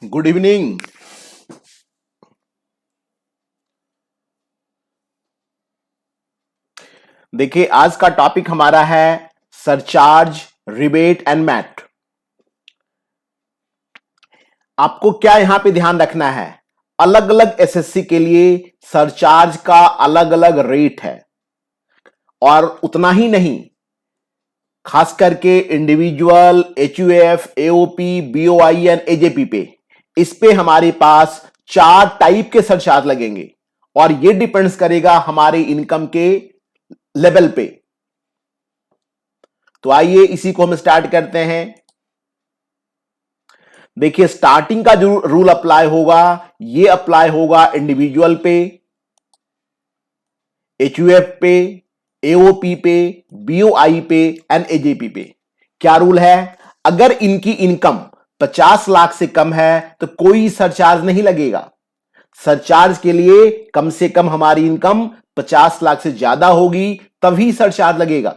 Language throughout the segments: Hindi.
Good evening. देखिए, आज का टॉपिक हमारा है सरचार्ज, रिबेट एंड मैट। आपको क्या यहां पे ध्यान रखना है, अलग अलग एसएससी के लिए सरचार्ज का अलग अलग रेट है। और उतना ही नहीं, खास करके individual, HUF, AOP, BOI and AJP पे, इस पे हमारे पास 4 टाइप के सरचार्ज लगेंगे और ये डिपेंड्स करेगा हमारे इनकम के लेवल पे। तो आइए इसी को हम स्टार्ट करते हैं। देखिए, स्टार्टिंग का जो रूल अप्लाई होगा, ये अप्लाई होगा इंडिविजुअल पे, एचयूएफ पे, एओपी पे, बीओआई पे एंड एजेपी पे। क्या रूल है? अगर इनकी इनकम 50 लाख से कम है तो कोई सरचार्ज नहीं लगेगा। सरचार्ज के लिए कम से कम हमारी इनकम 50 लाख से ज्यादा होगी, तभी सरचार्ज लगेगा,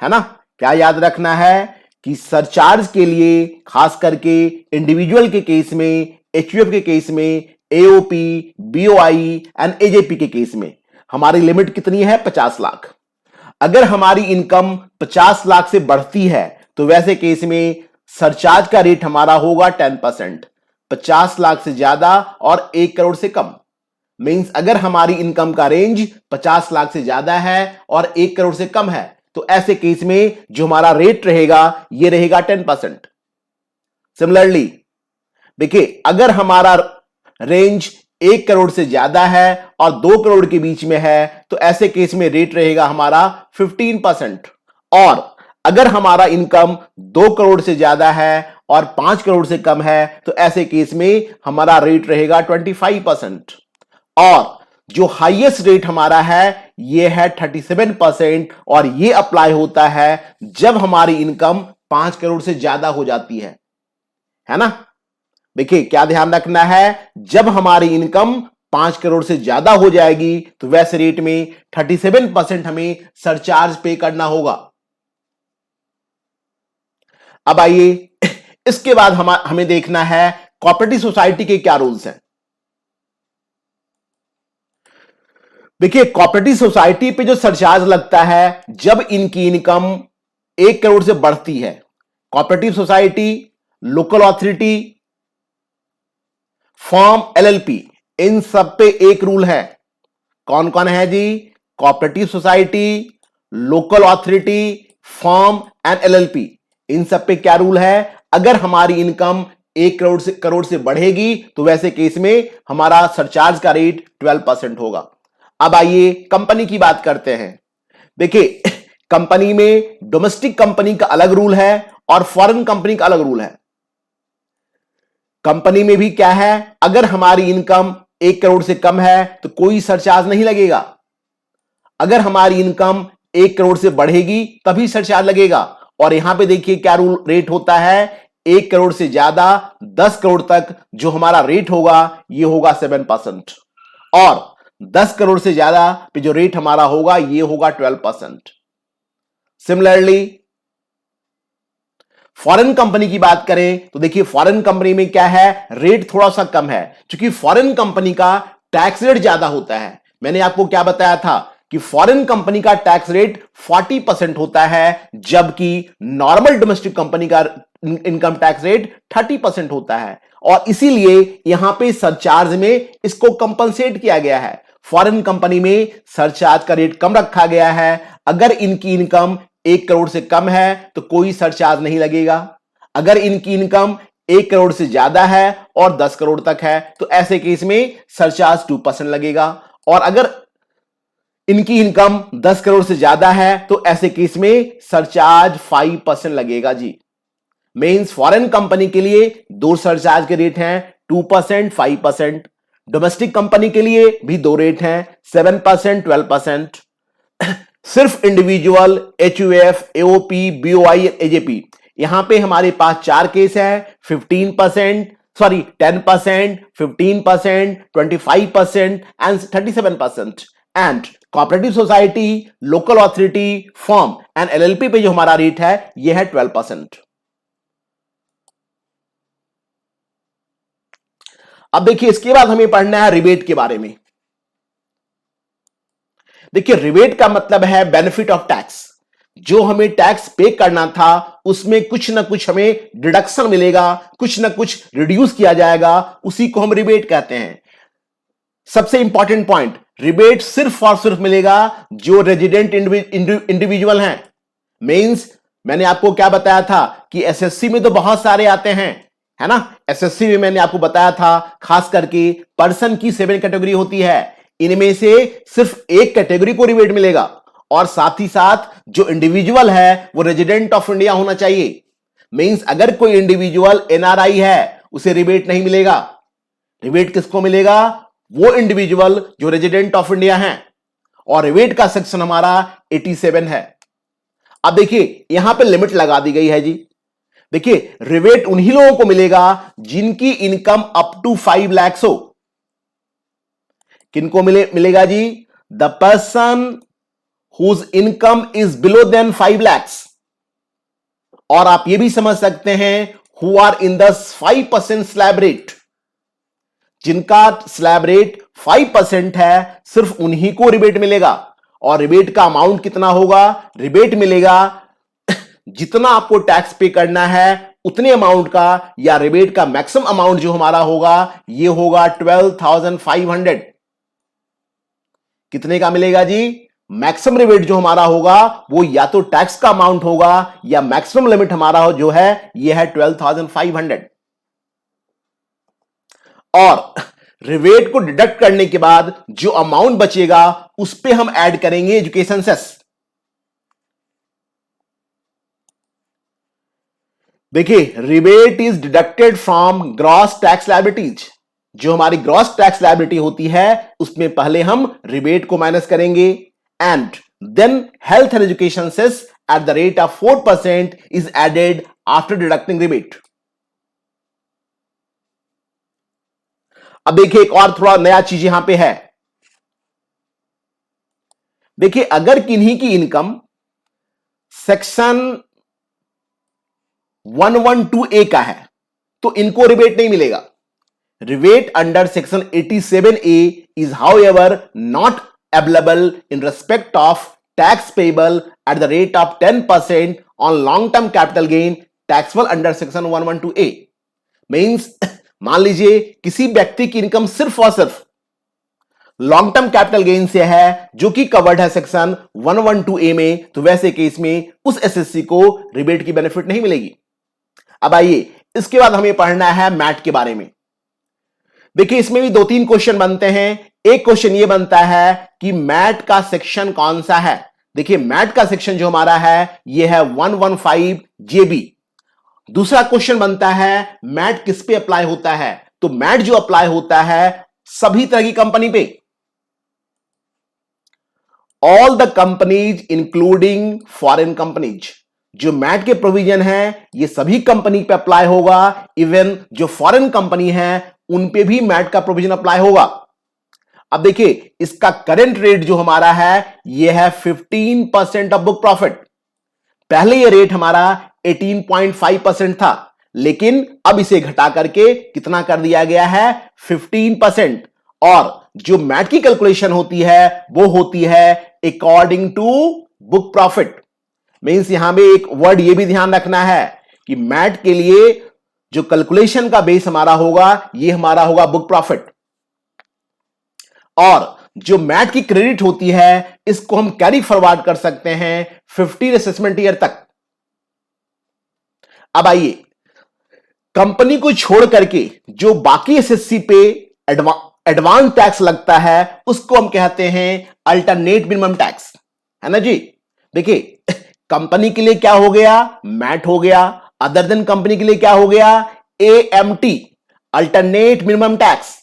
है ना। क्या याद रखना है कि सरचार्ज के लिए खास करके इंडिविजुअल के केस में, एचयूएफ के केस में, एओपी, बीओआई एंड एजेपी के केस में हमारी लिमिट कितनी है? 50 लाख। अगर हमारी इनकम 50 लाख से बढ़ती है तो वैसे केस में सरचार्ज का रेट हमारा होगा 10%। 50 लाख से ज्यादा और 1 करोड़ से कम, मींस अगर हमारी इनकम का रेंज 50 लाख से ज्यादा है और 1 करोड़ से कम है तो ऐसे केस में जो हमारा रेट रहेगा ये रहेगा 10%। सिमिलरली देखिए, अगर हमारा रेंज 1 करोड़ से ज्यादा है और 2 करोड़ के बीच में है तो ऐसे केस में रेट रहेगा हमारा 15%। और अगर हमारा इनकम 2 करोड़ से ज्यादा है और 5 करोड़ से कम है तो ऐसे केस में हमारा रेट रहेगा 25%। और जो हाईएस्ट रेट हमारा है ये है 37% और ये अप्लाई होता है जब हमारी इनकम 5 करोड़ से ज्यादा हो जाती है ना। देखिए, क्या ध्यान रखना है, जब हमारी इनकम 5 करोड़ से ज्यादा हो जाएगी तो वैसे रेट में 37% हमें सरचार्ज पे करना होगा। अब आइए इसके बाद हमें देखना है कोऑपरेटिव सोसाइटी के क्या रूल्स हैं। देखिए, कोऑपरेटिव सोसाइटी पे जो सरचार्ज लगता है जब इनकी इनकम 1 करोड़ से बढ़ती है। Cooperative society, local authority, form, LLP, इन सब पे एक रूल है। कौन कौन है जी? Cooperative society, local authority, form and LLP, इन सब पे क्या रूल है? अगर हमारी इनकम 1 करोड़ से बढ़ेगी तो वैसे केस में हमारा सरचार्ज का रेट 12% होगा। अब आइए कंपनी की बात करते हैं। देखिए, कंपनी में डोमेस्टिक कंपनी का अलग रूल है और फॉरेन कंपनी का अलग रूल है। कंपनी में भी क्या है, अगर हमारी इनकम 1 करोड़ से कम है तो कोई सरचार्ज नहीं लगेगा। अगर हमारी इनकम 1 करोड़ से बढ़ेगी तभी सरचार्ज लगेगा। और यहां पे देखिए क्या रूल रेट होता है, 1 करोड़ से ज्यादा 10 करोड़ तक जो हमारा रेट होगा ये होगा 7%। और 10 करोड़ से ज्यादा पे जो रेट हमारा होगा ये होगा 12%। सिमिलरली फॉरेन कंपनी की बात करें तो देखिए, फॉरेन कंपनी में क्या है, रेट थोड़ा सा कम है क्योंकि फॉरेन कंपनी का टैक्स रेट ज्यादा होता है। मैंने आपको क्या बताया था कि फॉरेन कंपनी का टैक्स रेट 40% होता है जबकि नॉर्मल डोमेस्टिक कंपनी का इनकम टैक्स रेट 30% होता है। और इसीलिए यहां पे सरचार्ज में इसको कंपनसेट किया गया है। फॉरेन कंपनी में सरचार्ज का रेट कम रखा गया है। अगर इनकी इनकम 1 करोड़ से कम है तो कोई सरचार्ज नहीं लगेगा। अगर इनकी इनकम 1 करोड़ से ज्यादा है और 10 करोड़ तक है तो ऐसे केस में सरचार्ज 2% लगेगा। और अगर इनकी इनकम 10 करोड़ से ज्यादा है तो ऐसे केस में सरचार्ज 5% लगेगा जी। मींस फॉरेन कंपनी के लिए दो सरचार्ज के रेट हैं, 2%, 5%। डोमेस्टिक कंपनी के लिए भी दो रेट हैं, 7%, 12%। सिर्फ individual, HUF, AOP, BOI, AJP, यहां पे हमारे पास 4 केस है, 15%, sorry 10%, 15%, 25% and 37%। And cooperative society, local authority, firm and LLP पे जो हमारा रेट है यह है 12%। अब देखिए इसके बाद हमें पढ़ना है रिबेट के बारे में। देखिए रिबेट का मतलब है बेनिफिट ऑफ टैक्स। जो हमें टैक्स पे करना था उसमें कुछ ना कुछ हमें डिडक्शन मिलेगा, कुछ ना कुछ रिड्यूस किया जाएगा, उसी को हम रिबेट कहते हैं। सबसे इंपॉर्टेंट पॉइंट, रिबेट सिर्फ और सिर्फ मिलेगा जो रेजिडेंट इंडिविजुअल हैं। मींस मैंने आपको क्या बताया था कि एसएससी में तो बहुत सारे आते हैं, है ना। एसएससी में मैंने आपको बताया था खास करके पर्सन की 7 कैटेगरी होती है, इनमें से सिर्फ एक कैटेगरी को रिबेट मिलेगा और साथ ही साथ जो इंडिविजुअल है वो रेजिडेंट ऑफ इंडिया होना चाहिए। मींस अगर कोई इंडिविजुअल एनआरआई है उसे रिबेट नहीं मिलेगा। रिबेट किसको मिलेगा? वो इंडिविजुअल जो रेजिडेंट ऑफ इंडिया हैं। और रिबेट का सेक्शन हमारा 87 है। अब देखिए यहां पे लिमिट लगा दी गई है जी। देखिए रिबेट उन्हीं लोगों को मिलेगा जिनकी इनकम अप टू 5 लाख हो। किनको मिलेगा जी? The person whose income is below then 5 lakhs। और आप ये भी समझ सकते हैं who are in the 5% slab rate. जिनका स्लैब रेट 5% है सिर्फ उन्हीं को रिबेट मिलेगा। और रिबेट का अमाउंट कितना होगा? रिबेट मिलेगा जितना आपको टैक्स पे करना है उतने अमाउंट का, या रिबेट का मैक्सिमम अमाउंट जो हमारा होगा ये होगा 12,500। कितने का मिलेगा जी? मैक्सिमम रिबेट जो हमारा होगा वो या तो टैक्स का अमाउंट होगा या मैक्सिमम लिमिट हमारा जो है ये है 12,500। और रिबेट को डिडक्ट करने के बाद जो अमाउंट बचेगा उस पे हम ऐड करेंगे एजुकेशन सेस। देखिए rebate is deducted from gross tax liabilities. जो हमारी ग्रॉस टैक्स लायबिलिटी होती है उसमें पहले हम रिबेट को माइनस करेंगे and then health and education cess at the rate of 4% is added after deducting rebate. अब देखिए एक और थोड़ा नया चीज यहां पे है। देखिए अगर किन्हीं की इनकम सेक्शन 112A का है तो इनको रिबेट नहीं मिलेगा। Rebate under section 87A is however not available in respect of tax payable at the rate of 10% on long-term capital gain taxable under section 112A। Means मान लीजिए किसी व्यक्ति की इनकम सिर्फ और सिर्फ लॉन्ग टर्म कैपिटल गेन से है जो कि कवर्ड है सेक्शन 112A में, तो वैसे केस में उस एसएससी को रिबेट की बेनिफिट नहीं मिलेगी। अब आइए इसके बाद हमें पढ़ना है मैट के बारे में। देखिए इसमें भी 2-3 क्वेश्चन बनते हैं। एक क्वेश्चन ये बनता है कि मैट का सेक्शन कौन सा है। देखिए मैट का सेक्शन जो हमारा है ये है 115JB। दूसरा क्वेश्चन बनता है मैट किस पे अप्लाई होता है। तो मैट जो अप्लाई होता है सभी तरह की कंपनी पे, all the companies including foreign companies. जो मैट के प्रोविजन है ये सभी कंपनी पे अप्लाई होगा, इवन जो फॉरेन कंपनी है उन पे भी मैट का प्रोविजन अप्लाई होगा। अब देखिए इसका करंट रेट जो हमारा है ये है 15% ऑफ बुक प्रॉफिट। पहले ये रेट हमारा 18.5% था, लेकिन अब इसे घटा करके कितना कर दिया गया है? 15%। और जो मैट की कैलकुलेशन होती है वो होती है according to book profit. Means यहां में एक वर्ड ये भी ध्यान रखना है कि मैट के लिए जो कैलकुलेशन का बेस हमारा होगा ये हमारा होगा बुक प्रॉफिट। और जो मैट की क्रेडिट होती है इसको हम कैरी फॉरवर्ड कर सकते हैं 50 असेसमेंट ईयर तक। अब आइए कंपनी को छोड़ करके जो बाकी एसएससी पे एडवांस टैक्स लगता है उसको हम कहते हैं अल्टरनेट मिनिमम टैक्स, है ना जी। देखिए कंपनी के लिए क्या हो गया? मैट हो गया। अदर देन कंपनी के लिए क्या हो गया? AMT, alternate minimum tax.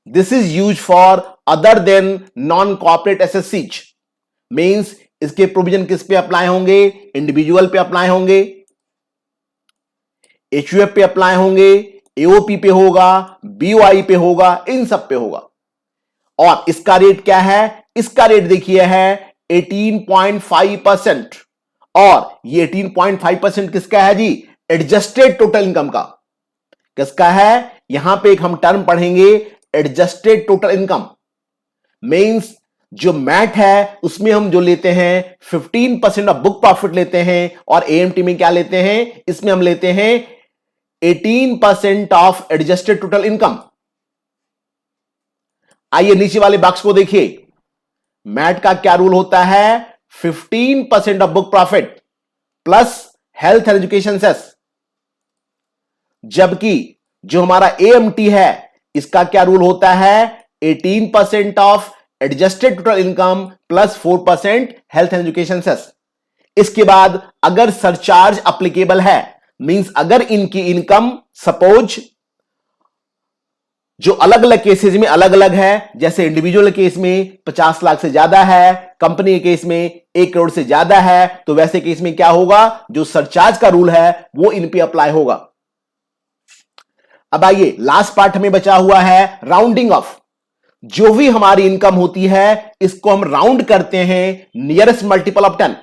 This is use for other than non corporate assessees. मींस इसके प्रोविजन किस पे अप्लाई होंगे? इंडिविजुअल पे अप्लाई होंगे, HUF पे अप्लाई होंगे, AOP पे होगा, BOI पे होगा, इन सब पे होगा। और इसका रेट क्या है? इसका रेट देखिए है 18.5%। और ये 18.5% किसका है जी? एडजस्टेड टोटल इनकम का। किसका है? यहां पे एक हम टर्म पढ़ेंगे, एडजस्टेड टोटल इनकम। मींस जो मैट है उसमें हम जो लेते हैं 15% ऑफ बुक प्रॉफिट लेते हैं, और एएमटी में क्या लेते हैं? इसमें हम लेते हैं 18% ऑफ एडजस्टेड टोटल इनकम। आइए नीचे वाले बॉक्स को देखिए, मैट का क्या रूल होता है? 15% of book profit plus health and education cess. जबकि जो हमारा एएमटी है इसका क्या रूल होता है? 18% of adjusted total income plus 4% health and education cess. इसके बाद अगर सरचार्ज अप्लीकेबल है, मींस अगर इनकी इनकम सपोज जो अलग अलग केसेस में अलग अलग है, जैसे इंडिविजुअल केस में 50 लाख से ज्यादा है, कंपनी के केस में 1 करोड़ से ज्यादा है, तो वैसे केस में क्या होगा? जो सरचार्ज का रूल है वो इन पे अप्लाई होगा। अब आइए लास्ट पार्ट हमें बचा हुआ है राउंडिंग ऑफ। जो भी हमारी इनकम होती है इसको हम राउंड करते हैं नियरेस्ट मल्टीपल ऑफ 10,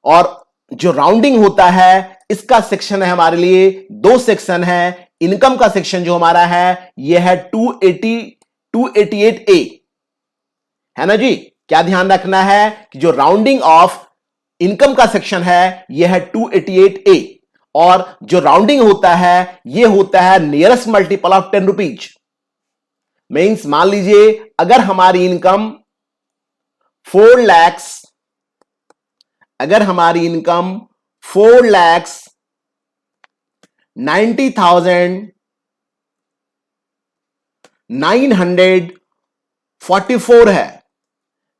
और जो राउंडिंग होता है इसका सेक्शन है हमारे लिए, 2 सेक्शन है। इनकम का सेक्शन जो हमारा है यह है 288A, है ना जी? क्या ध्यान रखना है कि जो राउंडिंग ऑफ इनकम का सेक्शन है यह है 288A, और जो राउंडिंग होता है यह होता है nearest multiple of 10 rupees. Means मान लीजिए अगर हमारी इनकम 4 लाख, अगर हमारी इनकम 4,90,944 है,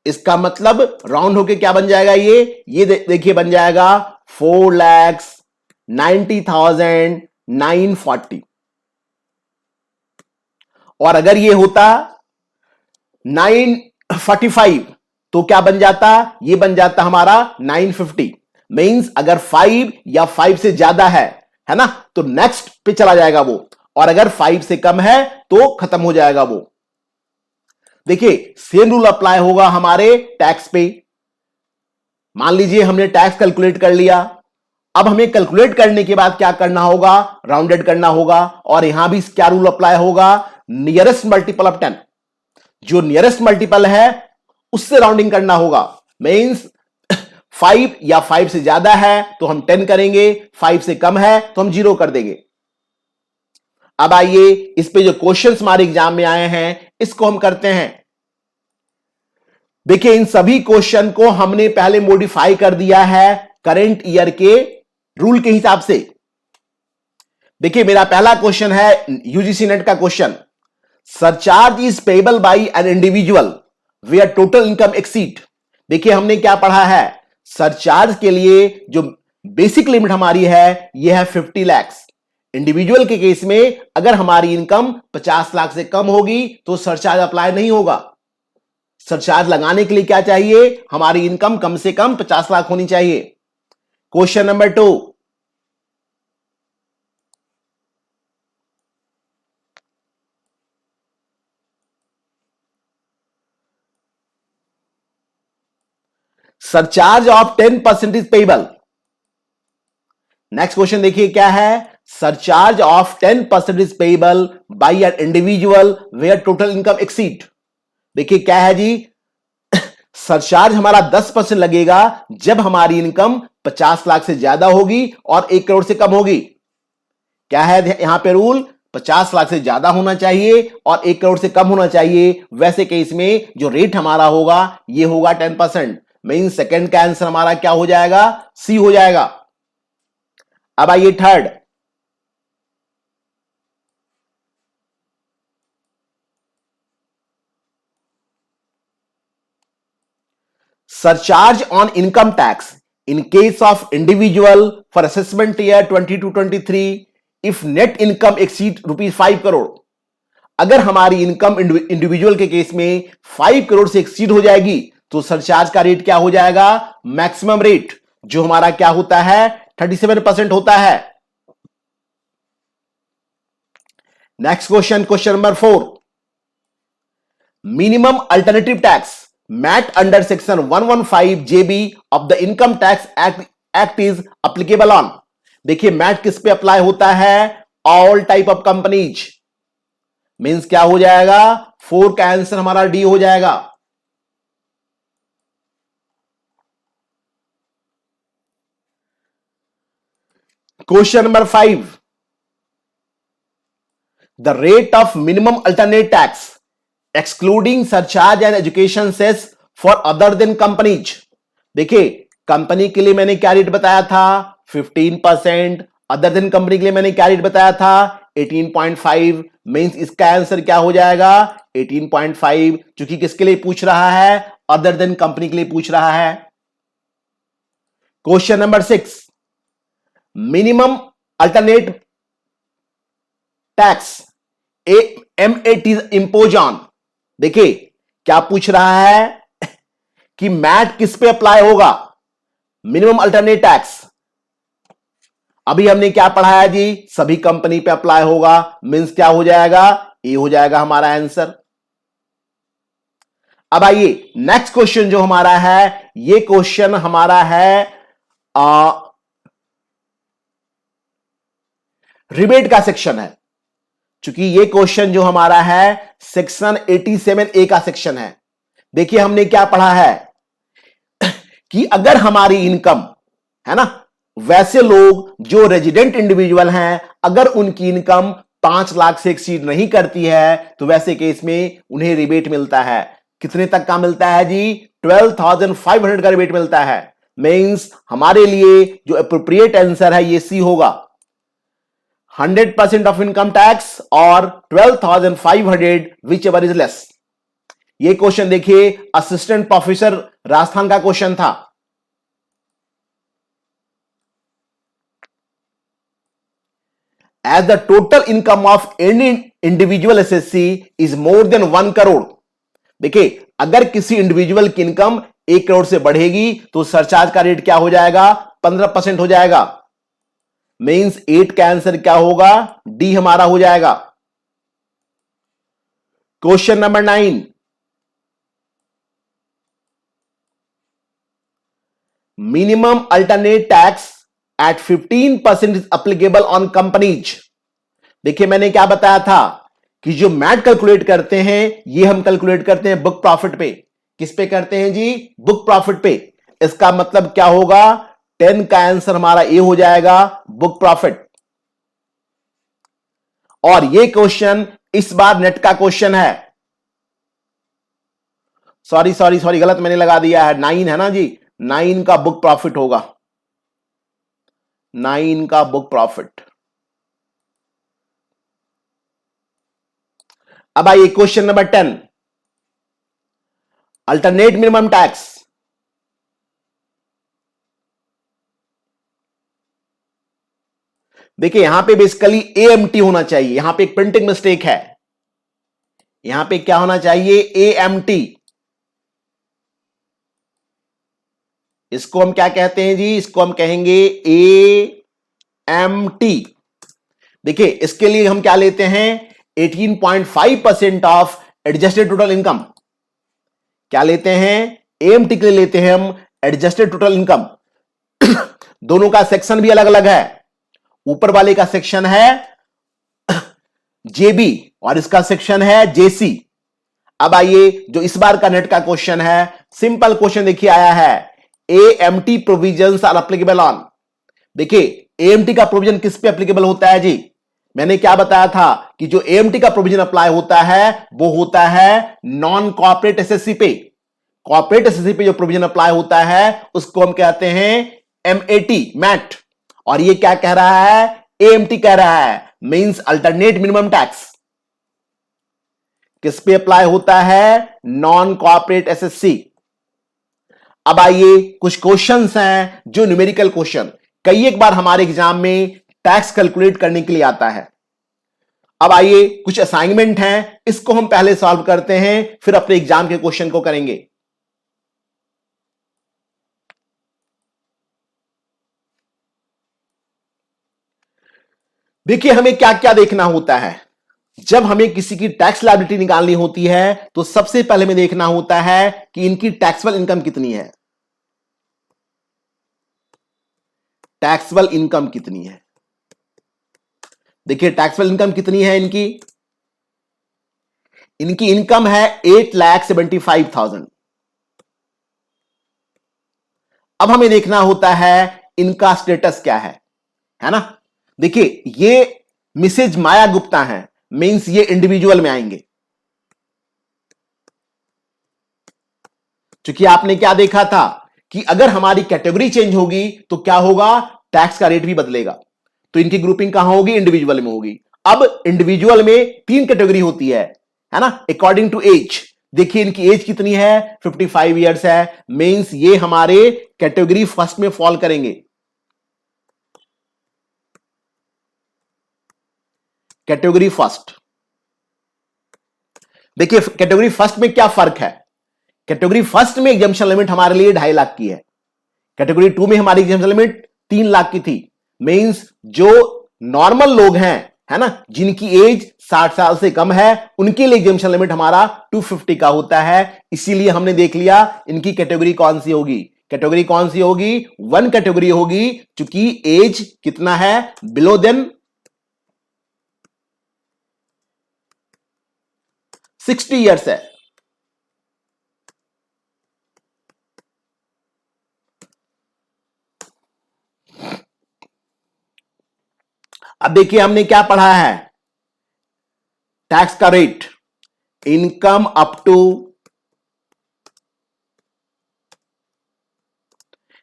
इसका मतलब राउंड होके क्या बन जाएगा? ये देखिए बन जाएगा 4,90,940। और अगर ये होता 945 तो क्या बन जाता? ये बन जाता हमारा 950। मींस अगर 5 या 5 से ज्यादा है ना, तो नेक्स्ट पे चला जाएगा वो, और अगर 5 से कम है तो खत्म हो जाएगा वो। देखिए सेम रूल अप्लाई होगा हमारे टैक्स पे। मान लीजिए हमने टैक्स कैलकुलेट कर लिया, अब हमें कैलकुलेट करने के बाद क्या करना होगा? राउंडेड करना होगा, और यहां भी क्या रूल अप्लाई होगा? Nearest multiple of 10। जो नियरेस्ट मल्टीपल है उससे राउंडिंग करना होगा। मींस 5 या 5 से ज्यादा है तो हम 10 करेंगे, 5 से कम है तो हम 0 कर देंगे। अब आइए इस पे जो क्वेश्चंस हमारे एग्जाम में आए हैं इसको हम करते हैं। देखिए इन सभी क्वेश्चन को हमने पहले मॉडिफाई कर दिया है करंट ईयर के रूल के हिसाब से। देखिए मेरा पहला क्वेश्चन है यूजीसी नेट का question, surcharge is payable by an individual where total income exceed. देखिए हमने क्या पढ़ा है, सरचार्ज के लिए जो बेसिक लिमिट हमारी है यह है 50 लाख। इंडिविजुअल के केस में अगर हमारी इनकम 50 लाख से कम होगी तो सरचार्ज अप्लाई नहीं होगा। सरचार्ज लगाने के लिए क्या चाहिए? हमारी इनकम कम से कम 50 लाख होनी चाहिए। Question number 2, surcharge of 10% is payable. Next question देखिए क्या है, surcharge of 10% is payable by an individual where total income exceed. देखिए क्या है जी, सरचार्ज हमारा 10% लगेगा जब हमारी इनकम 50 लाख से ज्यादा होगी और 1 करोड़ से कम होगी। क्या है यहां पे रूल? 50 लाख से ज्यादा होना चाहिए और 1 करोड़ से कम होना चाहिए। वैसे केस में जो रेट हमारा होगा ये होगा 10%। मीन सेकंड का आंसर हमारा क्या हो जाएगा? सी हो जाएगा। अब आइए third, surcharge on income tax in case of individual for assessment year 22-23 if net income exceed ₹5 crore. अगर हमारी इनकम इंडिविजुअल के केस में 5 करोड़ से एक्सीड हो जाएगी तो सरचार्ज का रेट क्या हो जाएगा? मैक्सिमम रेट जो हमारा क्या होता है? 37% होता है। Next question, question number 4, minimum alternative tax MAT under section 115 JB of the Income Tax Act is applicable on। देखिए मैट किस पे अप्लाई होता है? All type of companies. Means क्या हो जाएगा? 4 का आंसर हमारा डी हो जाएगा। Question number 5, the rate of minimum alternate tax excluding surcharge and education cess for other than companies. देखिए कंपनी के लिए मैंने क्या रेट बताया था? 15%। अदर देन कंपनी के लिए मैंने क्या रेट बताया था? 18.5। मींस इसका आंसर क्या हो जाएगा? 18.5, क्योंकि किसके लिए पूछ रहा है? अदर देन कंपनी के लिए पूछ रहा है। Question number 6, minimum alternate tax MAT impose on. देखिए क्या पूछ रहा है कि मैट किस पे अप्लाई होगा? Minimum alternate tax. अभी हमने क्या पढ़ाया जी? सभी कंपनी पे अप्लाई होगा। मींस क्या हो जाएगा? ए हो जाएगा हमारा आंसर। अब आइए नेक्स्ट क्वेश्चन जो हमारा है, ये क्वेश्चन हमारा है रिबेट का सेक्शन है। चूंकि ये क्वेश्चन जो हमारा है सेक्शन 87A का सेक्शन है। देखिए हमने क्या पढ़ा है कि अगर हमारी इनकम है ना, वैसे लोग जो रेजिडेंट इंडिविजुअल हैं, अगर उनकी इनकम 5 लाख से एक्सीड नहीं करती है तो वैसे केस में उन्हें रिबेट मिलता है। कितने तक का मिलता है जी? 12,500 का रिबेट मिलता है। मींस हमारे लिए जो अप्रोप्रिएट आंसर है ये सी होगा, 100% ऑफ इनकम टैक्स और 12,500 विच एवर इज लेस। ये क्वेश्चन देखिए असिस्टेंट प्रोफेसर राजस्थान का क्वेश्चन था। As the total income of any individual SSC is more than 1 crore. देखिए अगर किसी इंडिविजुअल की इनकम 1 करोड़ से बढ़ेगी तो सरचार्ज का रेट क्या हो जाएगा? 15% हो जाएगा। मींस 8 का आंसर क्या होगा? डी हमारा हो जाएगा। Question number 9, minimum alternate tax at 15% is applicable on companies. देखिए मैंने क्या बताया था कि जो मैट कैलकुलेट करते हैं ये हम कैलकुलेट करते हैं बुक प्रॉफिट पे। किस पे करते हैं जी? बुक प्रॉफिट पे। इसका मतलब क्या होगा? 10 का आंसर हमारा ए हो जाएगा, बुक प्रॉफिट। और ये क्वेश्चन इस बार नेट का क्वेश्चन है। सॉरी गलत मैंने लगा दिया है। 9 है ना जी, 9 का बुक प्रॉफिट होगा, 9 का बुक प्रॉफिट। अब आइए question number 10, alternate minimum tax. देखिए यहां पे बेसिकली AMT होना चाहिए, यहां पे एक प्रिंटिंग मिस्टेक है। यहां पे क्या होना चाहिए? AMT। इसको हम क्या कहते हैं जी? इसको हम कहेंगे AMT। देखिए इसके लिए हम क्या लेते हैं? 18.5% ऑफ एडजस्टेड टोटल इनकम। क्या लेते हैं? AMT के लिए लेते हैं हम एडजस्टेड टोटल इनकम। दोनों का सेक्शन भी अलग अलग है। ऊपर वाले का सेक्शन है JB और इसका सेक्शन है JC। अब आइए जो इस बार का नेट का क्वेश्चन है, सिंपल क्वेश्चन देखिए आया है, AMT provisions are applicable on. देखिए AMT का प्रोविजन किस पे एप्लीकेबल होता है जी? मैंने क्या बताया था कि जो AMT का प्रोविजन अप्लाई होता है वो होता है नॉन कॉर्पोरेट एसएससी पे। कॉर्पोरेट एसएससी पे जो प्रोविजन अप्लाई होता है उसको हम कहते हैं MAT, मैट। और ये क्या कह रहा है? AMT कह रहा है, मींस अल्टरनेट मिनिमम टैक्स। किस पे अप्लाई होता है? Non corporate SSC. अब आइए कुछ क्वेश्चंस हैं जो न्यूमेरिकल क्वेश्चन, कई एक बार हमारे एग्जाम में टैक्स कैलकुलेट करने के लिए आता है। अब आइए कुछ असाइनमेंट हैं, इसको हम पहले सॉल्व करते हैं, फिर अपने एग्जाम के क्वेश्चन को करेंगे। देखिए हमें क्या क्या देखना होता है जब हमें किसी की टैक्स लायबिलिटी निकालनी होती है। तो सबसे पहले हमें देखना होता है कि इनकी टैक्सेबल इनकम कितनी है। टैक्सेबल इनकम कितनी है। देखिए टैक्सेबल इनकम कितनी है इनकी, इनकी इनकम है 8,75,000। अब हमें देखना होता है इनका स्टेटस क्या है ना। देखिए ये मिसेज माया गुप्ता है, मींस ये इंडिविजुअल में आएंगे। क्योंकि आपने क्या देखा था कि अगर हमारी कैटेगरी चेंज होगी तो क्या होगा, टैक्स का रेट भी बदलेगा। तो इनकी ग्रुपिंग कहां होगी, इंडिविजुअल में होगी। अब इंडिविजुअल में 3 कैटेगरी होती है ना, अकॉर्डिंग टू एज। देखिए इनकी एज कितनी है, 55 ईयर्स है, मींस ये हमारे कैटेगरी फर्स्ट में फॉल करेंगे। Category first. देखिए कैटेगरी फर्स्ट में क्या फर्क है, कैटेगरी फर्स्ट में एग्जम्पशन लिमिट हमारे लिए 2.5 लाख की है, कैटेगरी 2 में हमारी एग्जम्पशन लिमिट 3 लाख की थी। मींस जो नॉर्मल लोग हैं, है ना, जिनकी एज 60 साल से कम है, उनके लिए एग्जम्पशन लिमिट हमारा 250 का होता है। इसीलिए हमने देख लिया इनकी कैटेगरी कौन सी होगी, कैटेगरी कौन सी होगी, 1 कैटेगरी होगी, क्योंकि एज कितना है, बिलो देन 60 ईयर्स है। अब देखिए हमने क्या पढ़ा है, टैक्स का रेट, इनकम अप टू,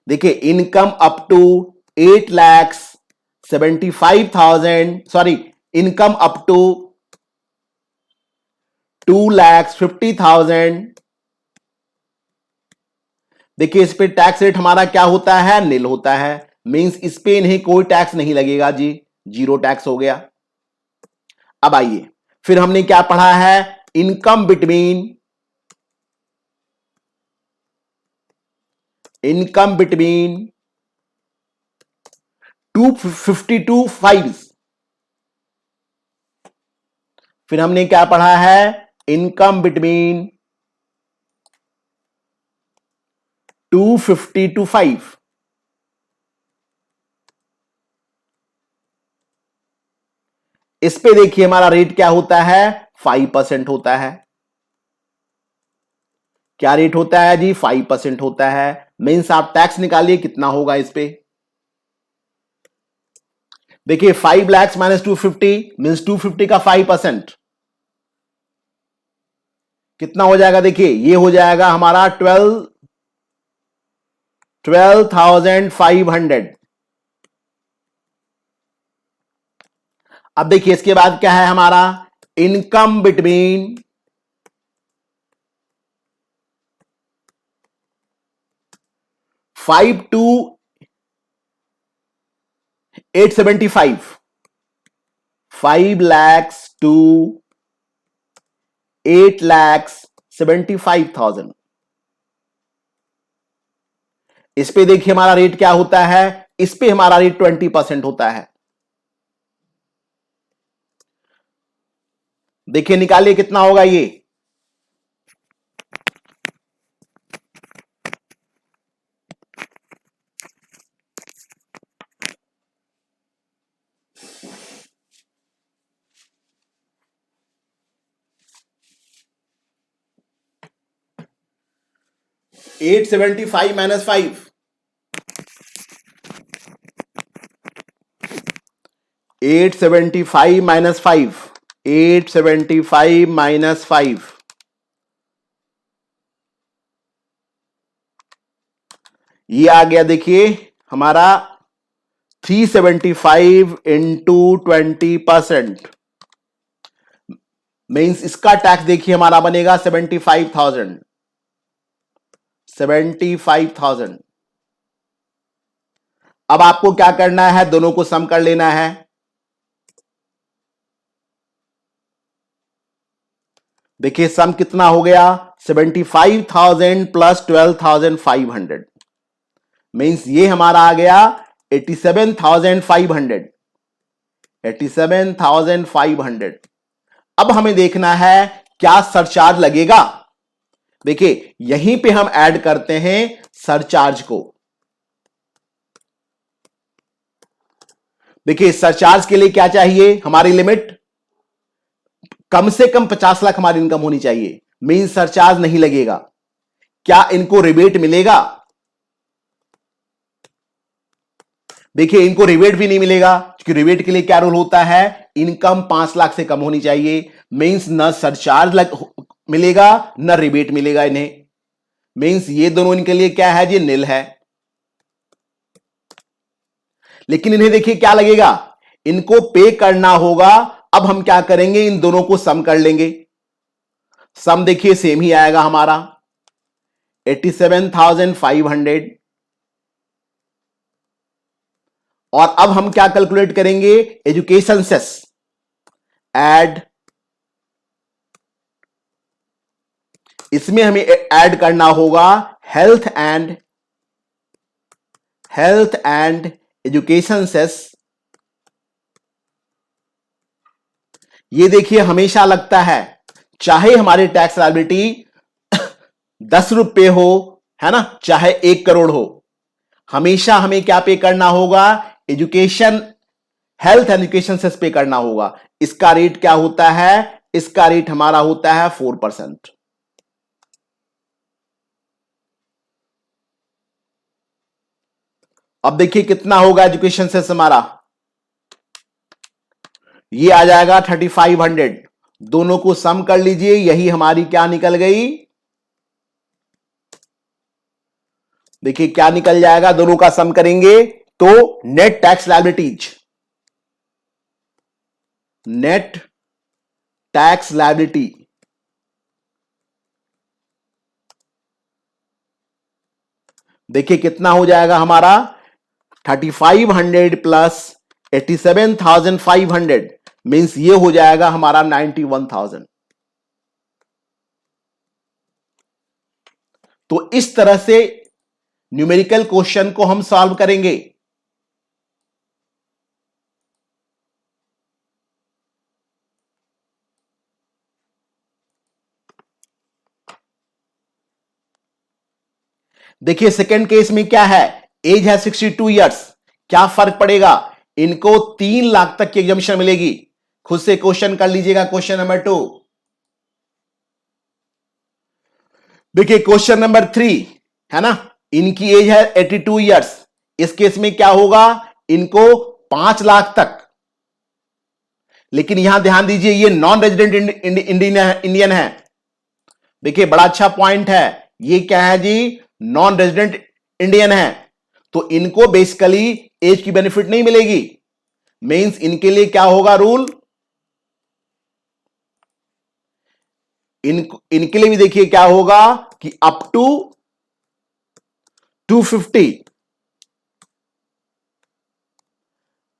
देखिए income up to 8,75,000, sorry, income up to 2,50,000। देखिए इस पे टैक्स रेट हमारा क्या होता है, निल होता है, मींस इस पे इन्हें कोई टैक्स नहीं लगेगा जी, 0 टैक्स हो गया। अब आइए फिर हमने क्या पढ़ा है, इनकम बिटवीन 252 फिर हमने क्या पढ़ा है, इनकम बिटवीन 250 to 5। इस पे देखिए हमारा रेट क्या होता है, 5% होता है। क्या रेट होता है जी, 5% होता है। मींस आप टैक्स निकालिए कितना होगा इस पे। देखिए 5 लाख माइनस 250 मींस 250 का 5% कितना हो जाएगा, देखिए ये हो जाएगा हमारा 12,500। अब देखिए इसके बाद क्या है हमारा, income between 5 to 875, 5 lakhs to 8,75,000। इस पे देखिए हमारा रेट क्या होता है, इस पे हमारा रेट 20% होता है। देखिए निकालिए कितना होगा ये, $875 माइनस 5, 875 माइनस 5, 875 माइनस 5, ये आ गया देखिए हमारा 375 इंटू 20%, मीन्स इसका टैक्स देखिए हमारा बनेगा 75,000, 75,000। अब आपको क्या करना है, दोनों को सम कर लेना है। देखिए सम कितना हो गया, 75,000 प्लस 12,500, मीन्स ये हमारा आ गया 87,500, 87,500। अब हमें देखना है क्या सरचार्ज लगेगा। देखिए यहीं पे हम ऐड करते हैं सरचार्ज को। देखिए सरचार्ज के लिए क्या चाहिए, हमारी लिमिट कम से कम 50 लाख हमारी इनकम होनी चाहिए, मीन सरचार्ज नहीं लगेगा। क्या इनको रिबेट मिलेगा? देखिए इनको रिबेट भी नहीं मिलेगा, क्योंकि रिबेट के लिए क्या रूल होता है, इनकम 5 लाख से कम होनी चाहिए, मींस न सरचार्ज मिलेगा न रिबेट मिलेगा इन्हें, मींस ये दोनों इनके लिए क्या है जी, निल है। लेकिन इन्हें देखिए क्या लगेगा, इनको पे करना होगा। अब हम क्या करेंगे, इन दोनों को सम कर लेंगे। सम देखिए सेम ही आएगा हमारा 87,500, और अब हम क्या कैलकुलेट करेंगे, एजुकेशन सेस ऐड, इसमें हमें ऐड करना होगा हेल्थ एंड एजुकेशन सेस। ये देखिए हमेशा लगता है, चाहे हमारी टैक्स लायबिलिटी 10 रुपए हो, है ना, चाहे 1 करोड़ हो, हमेशा हमें क्या पे करना होगा, education, health and education cess pay करना होगा। इसका रेट क्या होता है, इसका रेट हमारा होता है 4%। अब देखिए कितना होगा एजुकेशन सेस हमारा, ये आ जाएगा 3500। दोनों को सम कर लीजिए, यही हमारी क्या निकल गई, देखिए क्या निकल जाएगा, दोनों का सम करेंगे तो net tax liabilities, net tax liability देखिए कितना हो जाएगा हमारा, 3500 प्लस 87,500 मींस ये हो जाएगा हमारा 91,000। तो इस तरह से न्यूमेरिकल क्वेश्चन को हम सॉल्व करेंगे। देखिए सेकंड केस में क्या है, एज है 62 इयर्स, क्या फर्क पड़ेगा, इनको 3 लाख तक की एग्जामिशन मिलेगी। खुद से क्वेश्चन कर लीजिएगा, क्वेश्चन नंबर 2। देखिए क्वेश्चन नंबर 3 है ना, इनकी एज है 82 इयर्स, इस केस में क्या होगा, इनको 5 लाख तक, लेकिन यहां ध्यान दीजिए ये नॉन रेजिडेंट इंडियन है। देखिए बड़ा अच्छा पॉइंट है, ये क्या है जी, नॉन रेजिडेंट इंडियन है, तो इनको बेसिकली एज की बेनिफिट नहीं मिलेगी। मींस इनके लिए क्या होगा रूल, इनके लिए भी देखिए क्या होगा कि अप टू 250,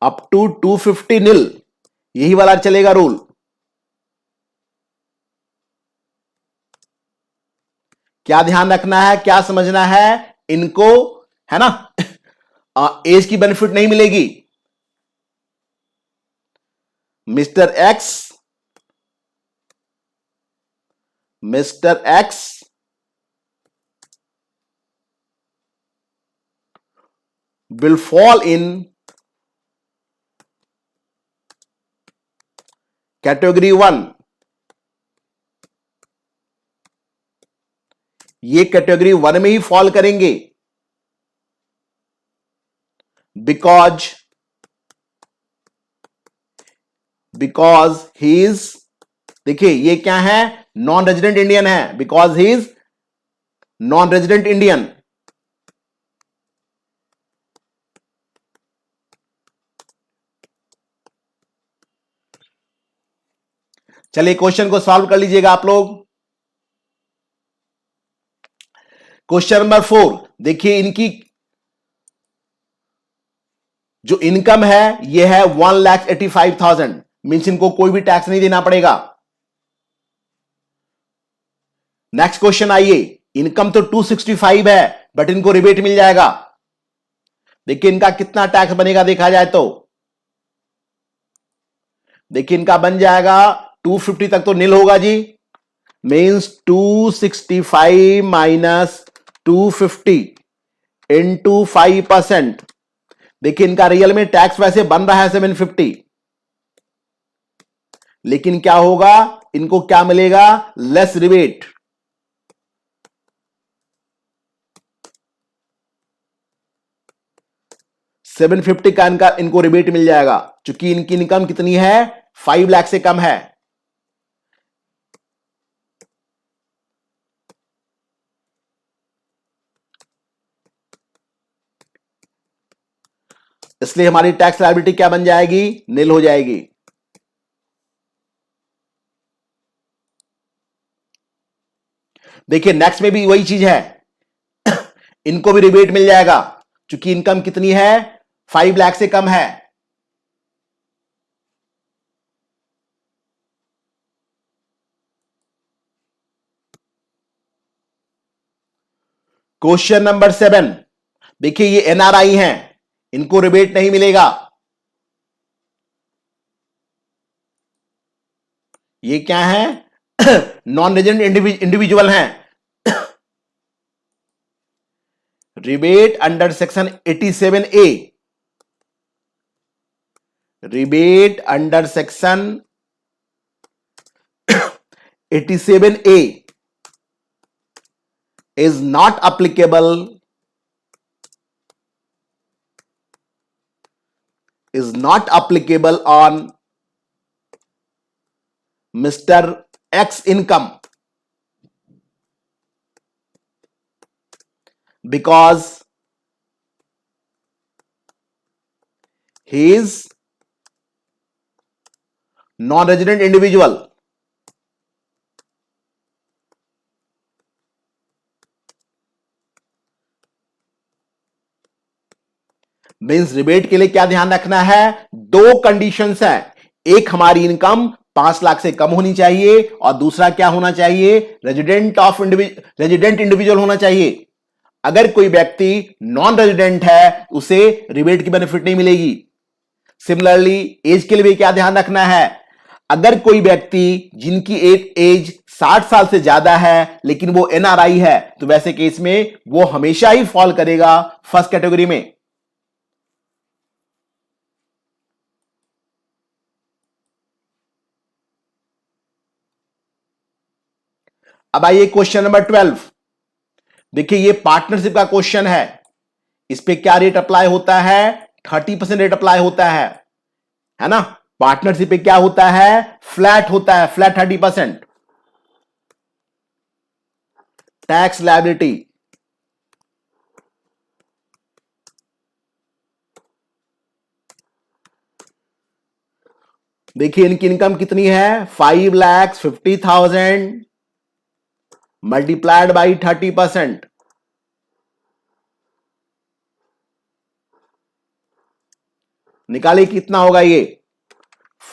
अप टू 250 नील, यही वाला चलेगा रूल। क्या ध्यान रखना है, क्या समझना है, इनको है ना एज की बेनिफिट नहीं मिलेगी। Mister x will fall in category 1, ये कैटेगरी 1 में ही फॉल करेंगे, बिकॉज ही इज, देखिए ये क्या है, नॉन रेजिडेंट इंडियन है, because he is non resident Indian. चलिए क्वेश्चन को सॉल्व कर लीजिएगा आप लोग। क्वेश्चन नंबर 4 देखिए, इनकी जो इनकम है ये है 1,85,000, मीन्स इनको कोई भी टैक्स नहीं देना पड़ेगा। नेक्स्ट क्वेश्चन आइए, इनकम तो 265 है बट इनको रिबेट मिल जाएगा। देखिए इनका कितना टैक्स बनेगा देखा जाए तो, देखिए इनका बन जाएगा 250 तक तो नील होगा जी, मीन्स 265 माइनस 250 इंटू 5%, देखिए इनका रियल में टैक्स वैसे बन रहा है 750, लेकिन क्या होगा, इनको क्या मिलेगा, लेस रिबेट। $750 का इनको रिबेट मिल जाएगा, क्योंकि इनकी इनकम कितनी है, 5 लाख से कम है। इसलिए हमारी टैक्स लायबिलिटी क्या बन जाएगी, नील हो जाएगी। देखिए नेक्स्ट में भी वही चीज है, इनको भी रिबेट मिल जाएगा, क्योंकि इनकम कितनी है, 5 लाख से कम है। क्वेश्चन नंबर 7, देखिए ये एनआरआई हैं, इनको रिबेट नहीं मिलेगा। ये क्या है, नॉन रेजिडेंट इंडिविजुअल हैं। Rebate under section 87A, rebate under section 87A is not applicable, on Mr. X income, because he is non-resident individual. Means rebate के लिए क्या ध्यान रखना है, दो कंडीशंस हैं, एक हमारी इनकम 5 लाख से कम होनी चाहिए और दूसरा क्या होना चाहिए, रेजिडेंट इंडिविजुअल होना चाहिए। अगर कोई व्यक्ति नॉन रेजिडेंट है उसे रिबेट की बेनिफिट नहीं मिलेगी। सिमिलरली एज के लिए भी क्या ध्यान रखना है, अगर कोई व्यक्ति जिनकी एक एज 60 साल से ज्यादा है लेकिन वो एनआरआई है, तो वैसे केस में वो हमेशा ही फॉल करेगा फर्स्ट कैटेगरी में। अब आइए क्वेश्चन नंबर 12, देखिए ये पार्टनरशिप का क्वेश्चन है, इस पे क्या रेट अप्लाई होता है, 30% रेट अप्लाई होता है ना। पार्टनरशिप पे क्या होता है, फ्लैट होता है, फ्लैट 30% टैक्स लायबिलिटी। देखिए इनकी इनकम कितनी है, 5,50,000 मल्टीप्लाइड बाई 30%, निकालिए कितना होगा ये,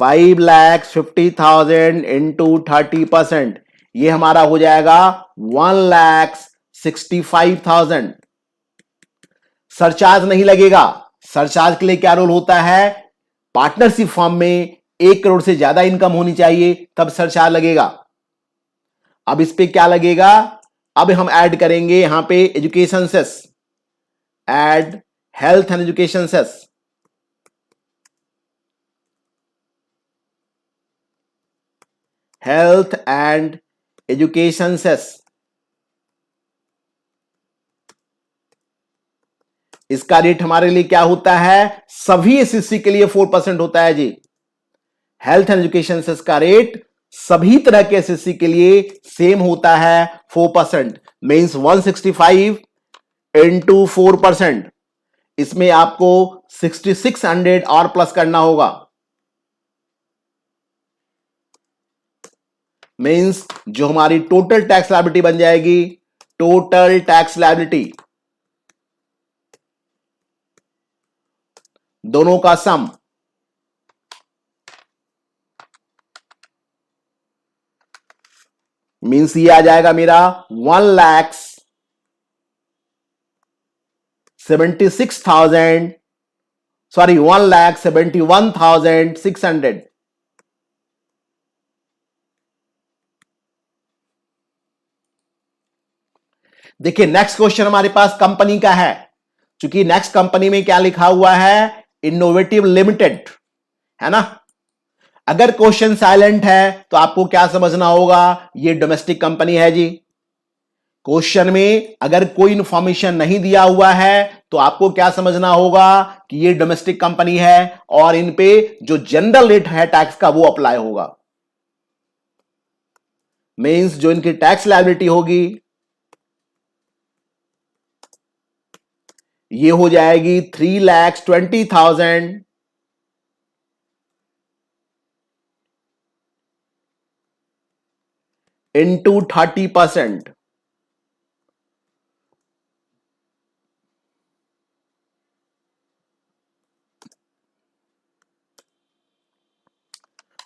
5,50,000 इंटू 30%, ये हमारा हो जाएगा 1,65,000। सरचार्ज नहीं लगेगा, सरचार्ज के लिए क्या रूल होता है, पार्टनरशिप फॉर्म में 1 करोड़ से ज्यादा इनकम होनी चाहिए तब सरचार्ज लगेगा। अब इस पे क्या लगेगा, अब हम ऐड करेंगे यहां पे education cess, add health and education cess. Health and education cess, इसका रेट हमारे लिए क्या होता है, सभी एसएससी के लिए 4% होता है जी। हेल्थ एंड एजुकेशन सेस का रेट सभी तरह के एसएससी के लिए सेम होता है 4%, मींस 165 इंटू 4%, इसमें आपको 6600 और प्लस करना होगा, मींस जो हमारी टोटल टैक्स लायबिलिटी बन जाएगी, टोटल टैक्स लायबिलिटी दोनों का सम, मींस ये आ जाएगा मेरा 1,76,000, सॉरी 1,71,600। देखिए नेक्स्ट क्वेश्चन हमारे पास कंपनी का है, क्योंकि नेक्स्ट कंपनी में क्या लिखा हुआ है, इनोवेटिव लिमिटेड, है ना। अगर क्वेश्चन साइलेंट है तो आपको क्या समझना होगा, ये डोमेस्टिक कंपनी है जी। क्वेश्चन में अगर कोई इंफॉर्मेशन नहीं दिया हुआ है तो आपको क्या समझना होगा कि ये डोमेस्टिक कंपनी है और इन पे जो जनरल रेट है टैक्स का वो अप्लाई होगा। मींस जो इनकी टैक्स लायबिलिटी होगी ये हो जाएगी 3,20,000 इंटू 30%।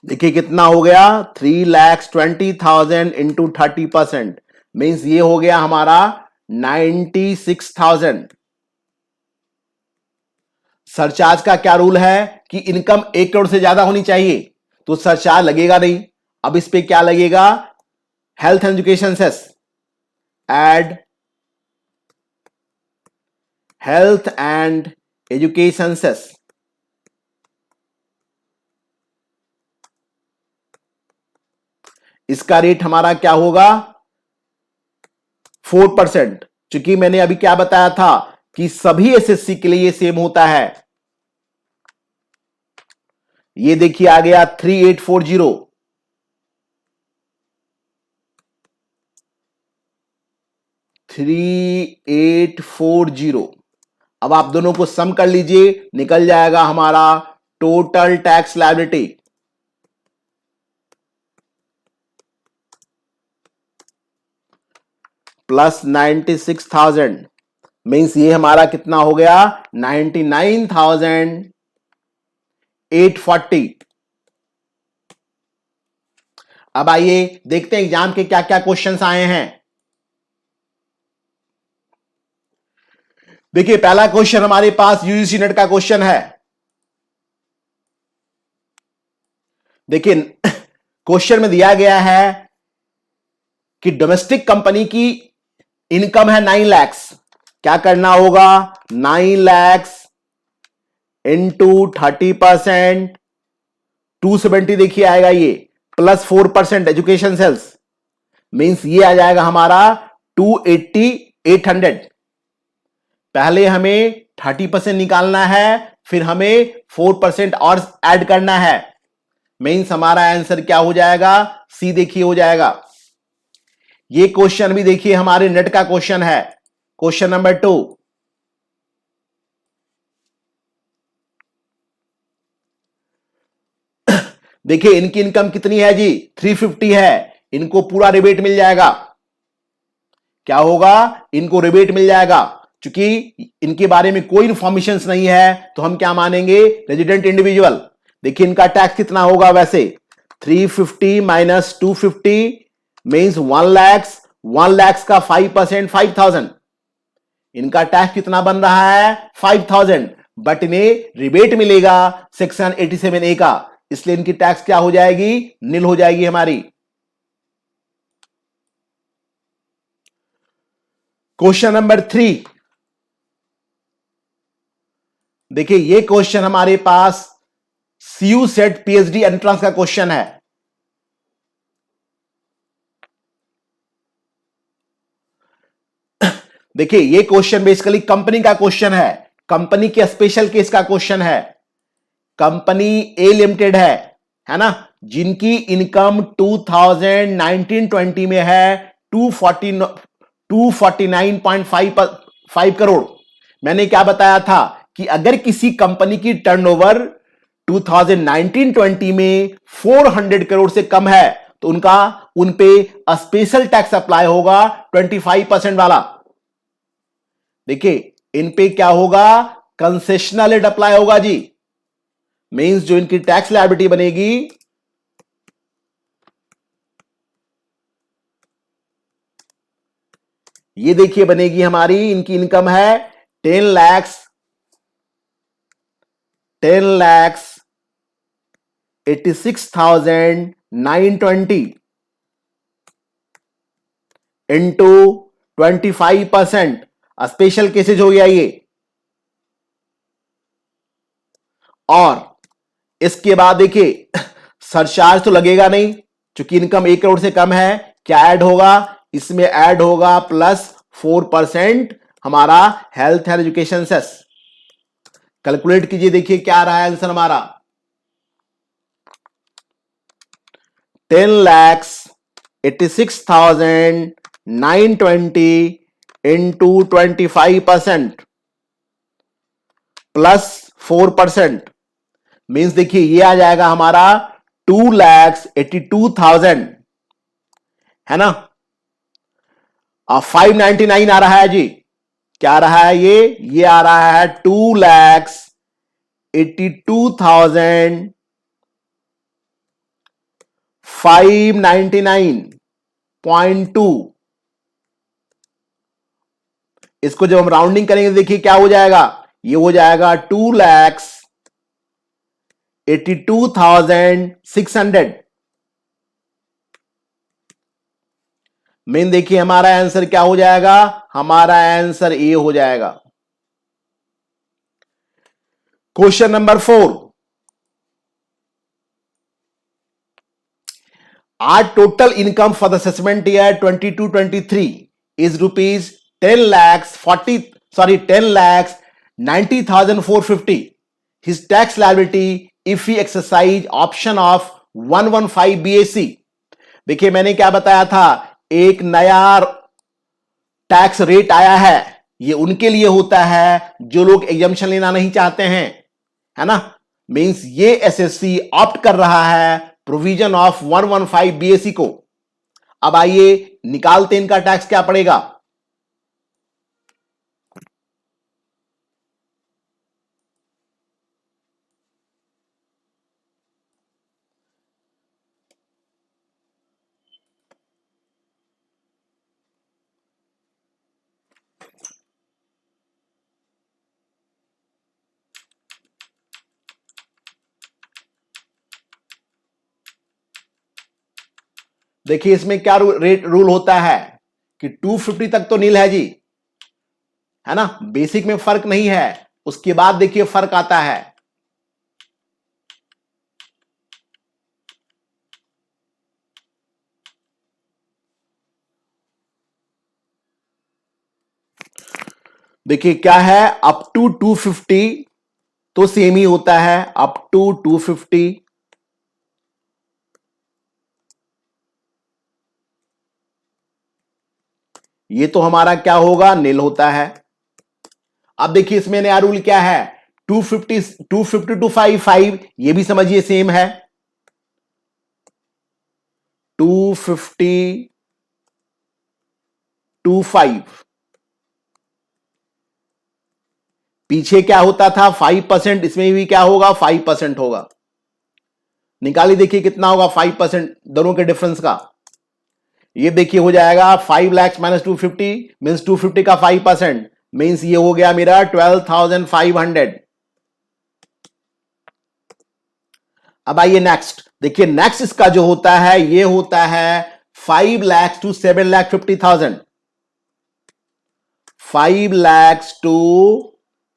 देखिए कितना हो गया, 3,20,000 इंटू 30%, मीन्स ये हो गया हमारा 96,000। सरचार्ज का क्या रूल है कि इनकम 1 करोड़ से ज्यादा होनी चाहिए तो सरचार्ज लगेगा नहीं। अब इस पे क्या लगेगा, health education cess, add health and education cess. इसका रेट हमारा क्या होगा, 4%। क्योंकि मैंने अभी क्या बताया था कि सभी एसएससी के लिए सेम होता है। ये देखिए आ गया 3840, 3840। अब आप दोनों को सम कर लीजिए, निकल जाएगा हमारा total tax liability plus 96,000, means ये हमारा कितना हो गया, 99,840। अब आइए देखते हैं एग्जाम के क्या क्या क्वेश्चंस आए हैं। देखिए पहला क्वेश्चन हमारे पास यूजीसी नेट का क्वेश्चन है। देखिए क्वेश्चन में दिया गया है कि डोमेस्टिक कंपनी की इनकम है 9 लाख। क्या करना होगा, 9 लाख इंटू 30%, 270 देखिए आएगा ये, प्लस 4% एजुकेशन सेल्स, मींस ये आ जाएगा हमारा 280, 800। पहले हमें 30% निकालना है, फिर हमें 4% और ऐड करना है, मींस हमारा आंसर क्या हो जाएगा, सी देखिए हो जाएगा। ये क्वेश्चन भी देखिए हमारे नेट का क्वेश्चन है, क्वेश्चन नंबर 2। देखिए इनकी इनकम कितनी है जी, 350 है, इनको पूरा रिबेट मिल जाएगा। क्या होगा, इनको रिबेट मिल जाएगा, क्योंकि इनके बारे में कोई इंफॉर्मेशन नहीं है तो हम क्या मानेंगे, रेजिडेंट इंडिविजुअल। देखिए इनका टैक्स कितना होगा वैसे, 350 माइनस 250 मीन्स 1 लाख, 1 लाख का 5% 5,000। इनका टैक्स कितना बन रहा है, 5,000, बट इन्हें रिबेट मिलेगा सेक्शन 87A का, इसलिए इनकी टैक्स क्या हो जाएगी, नील हो जाएगी हमारी। Question number 3। देखिए ये क्वेश्चन हमारे पास सीयू सेट पीएचडी एंट्रेंस का क्वेश्चन है। देखिए ये क्वेश्चन बेसिकली कंपनी का क्वेश्चन है, कंपनी के स्पेशल केस का क्वेश्चन है। कंपनी ए लिमिटेड है ना, जिनकी इनकम 2019-20 में है 249.5 करोड़। मैंने क्या बताया था कि अगर किसी कंपनी की टर्नओवर 2019-20 में 400 करोड़ से कम है तो उन पे स्पेशल टैक्स अप्लाई होगा 25% वाला। देखिए इन पे क्या होगा, कंसेशनल रेट अप्लाई होगा जी, मींस जो इनकी टैक्स लायबिलिटी बनेगी ये देखिए बनेगी हमारी, इनकी इनकम है 10 लाख 86,920 इंटू 25%, स्पेशल केसेज हो गया ये, और इसके बाद देखिए सरचार्ज तो लगेगा नहीं, क्योंकि इनकम 1 करोड़ से कम है। क्या ऐड होगा इसमें? ऐड होगा +4% हमारा health and education cess. Calculate कीजिए, देखिए क्या आ रहा है आंसर हमारा। 10,86,920 इंटू 25% +4%, मीन्स देखिए ये आ जाएगा हमारा 2,82,000, है ना। 599 आ रहा है जी। क्या आ रहा है? ये आ रहा है 2,82,599.2। इसको जब हम राउंडिंग करेंगे देखिए क्या हो जाएगा, ये हो जाएगा 2,82,600। मेन देखिए हमारा आंसर क्या हो जाएगा, हमारा आंसर ए हो जाएगा। Question number 4, our total income for the assessment year 22-23 is rupees 10,90,450. His tax liability if he exercise option of 115 BAC. देखिए मैंने क्या बताया था, एक नया टैक्स रेट आया है, ये उनके लिए होता है जो लोग एग्जम्पशन लेना नहीं चाहते हैं, है ना। मींस ये एसएससी ऑप्ट कर रहा है प्रोविजन ऑफ 115 बीएससी को। अब आइए निकालते इनका टैक्स क्या पड़ेगा। देखिए इसमें क्या रेट रूल होता है कि 250 तक तो नील है जी, है ना, बेसिक में फर्क नहीं है। उसके बाद देखिए फर्क आता है, देखिए क्या है, अप टू 250 तो सेम ही होता है, अप टू 250। ये तो हमारा क्या होगा, नील होता है। अब देखिए इसमें नया रूल क्या है, 250 टू 55, ये भी समझिए सेम है। 250 टू 5, पीछे क्या होता था 5%, इसमें भी क्या होगा 5% होगा। निकाली देखिए कितना होगा 5% दोनों के डिफरेंस का। ये देखिए हो जाएगा 5 लाख माइनस 250 मीन्स 250 का 5%, मीन्स ये हो गया मेरा 12,500। अब आइए नेक्स्ट, देखिए नेक्स्ट इसका जो होता है ये होता है 5 लाख टू 7,50,000, 5 lakhs to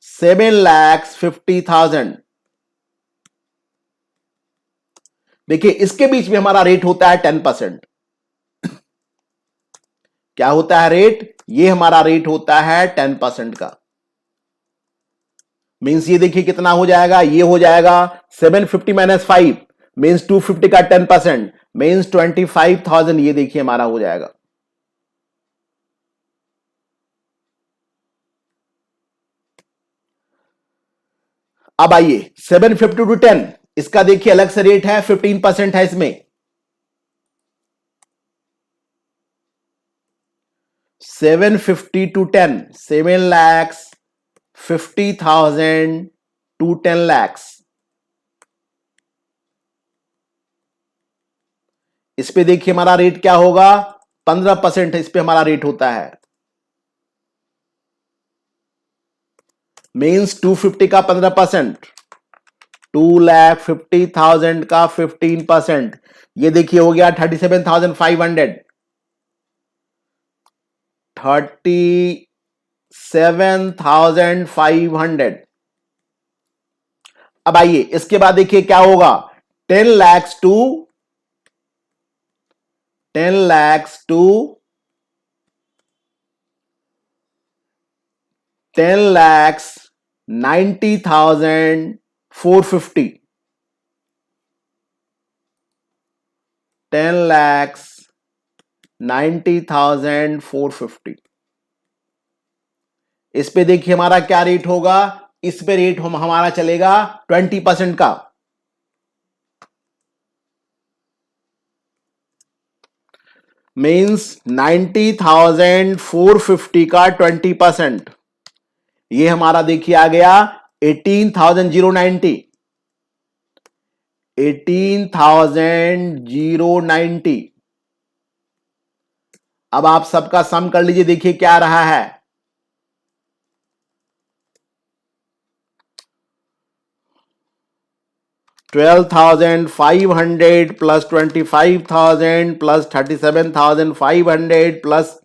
7,50,000। देखिए इसके बीच में हमारा रेट होता है 10%। क्या होता है रेट, ये हमारा रेट होता है 10% का। मींस ये देखिए कितना हो जाएगा, ये हो जाएगा 750 माइनस 5 मींस 250 का 10% मींस 25,000, ये देखिए हमारा हो जाएगा। अब आइए 750 टू 10, इसका देखिए अलग से रेट है, 15% है इसमें। 750 टू 10, 7,50,000 टू 10 lakhs। इस पे देखिए हमारा रेट क्या होगा, 15% है, इस पे हमारा रेट होता है। मीन्स 250 का 15%, 2,50,000 का 15%, ये देखिए हो गया 37,500, 37,500। अब आइए इसके बाद देखिए क्या होगा। 10 lakhs टू 10 lakhs 90,450, 10 lakhs 90,450। इस पे देखिए हमारा क्या रेट होगा। इस पे रेट हमारा चलेगा 20% का। मीन्स 90,450 का 20%, ये हमारा देखिए आ गया 18,090। 18,090। अब आप सबका सम कर लीजिए, देखिए क्या रहा है। 12,500 प्लस 25,000 प्लस 37,500 प्लस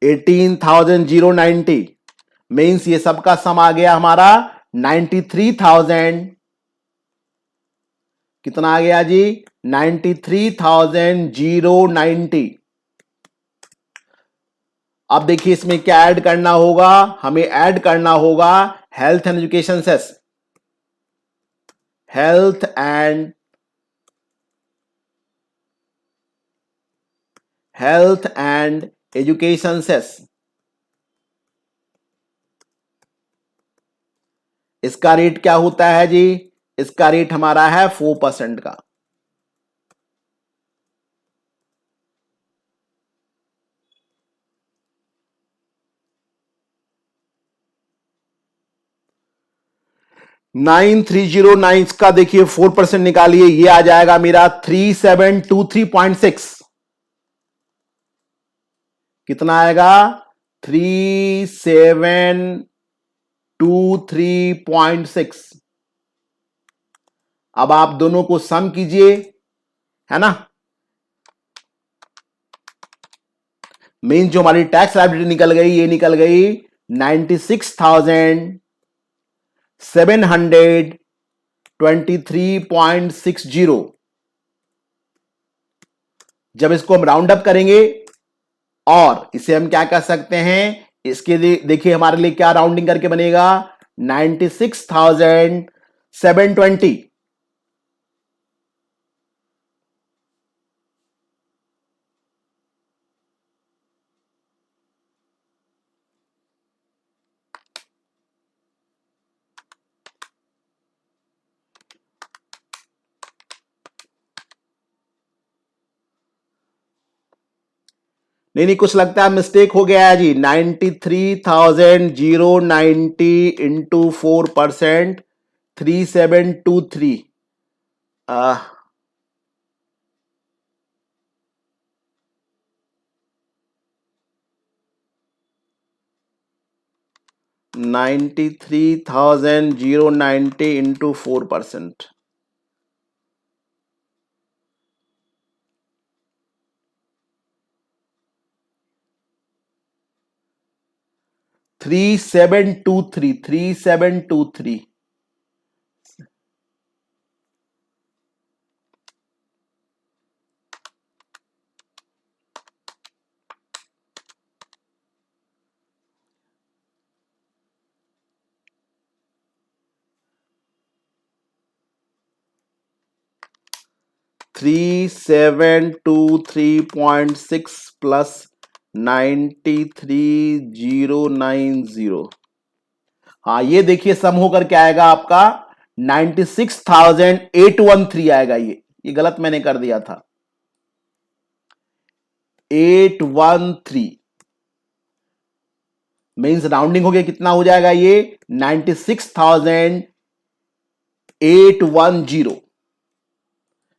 18,090। मीन्स ये सबका सम आ गया हमारा 93,000। कितना आ गया जी? 93,090। अब देखिए इसमें क्या ऐड करना होगा, हमें ऐड करना होगा health and education cess. Health and education cess. इसका रेट क्या होता है जी? इसका रेट हमारा है 4% का। नाइन 309 का देखिए 4% निकालिए, ये आ जाएगा मेरा 3723.6। कितना आएगा? 3723.6। अब आप दोनों को सम कीजिए, है ना। मीन जो हमारी टैक्स लायबिलिटी निकल गई, ये निकल गई 96,723.60। जब इसको हम राउंड अप करेंगे, और इसे हम क्या कर सकते हैं, इसके लिए देखिए हमारे लिए क्या राउंडिंग करके बनेगा, 96,720। नहीं, कुछ लगता है मिस्टेक हो गया है जी। 93,090 इंटू 4%, 3723। 93,090 इंटू 4%। 3723। 3723.6 प्लस 93,090। हाँ, ये देखिए सम होकर क्या आएगा आपका 96,813 आएगा। ये गलत मैंने कर दिया था, 813। मीन्स राउंडिंग हो गया, कितना हो जाएगा ये 96,810।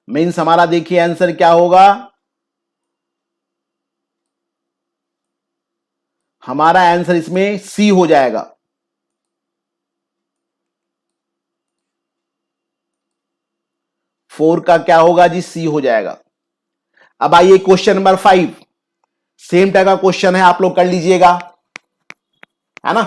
मीन्स हमारा देखिए आंसर क्या होगा, हमारा आंसर इसमें सी हो जाएगा। फोर का क्या होगा जी? सी हो जाएगा। अब आइए क्वेश्चन नंबर 5, सेम टाइप का क्वेश्चन है, आप लोग कर लीजिएगा, है ना।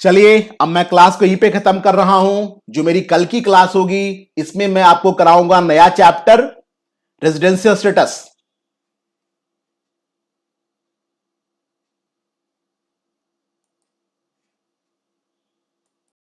चलिए अब मैं क्लास को यहीं पे खत्म कर रहा हूं। जो मेरी कल की क्लास होगी इसमें मैं आपको कराऊंगा नया चैप्टर रेजिडेंशियल स्टेटस।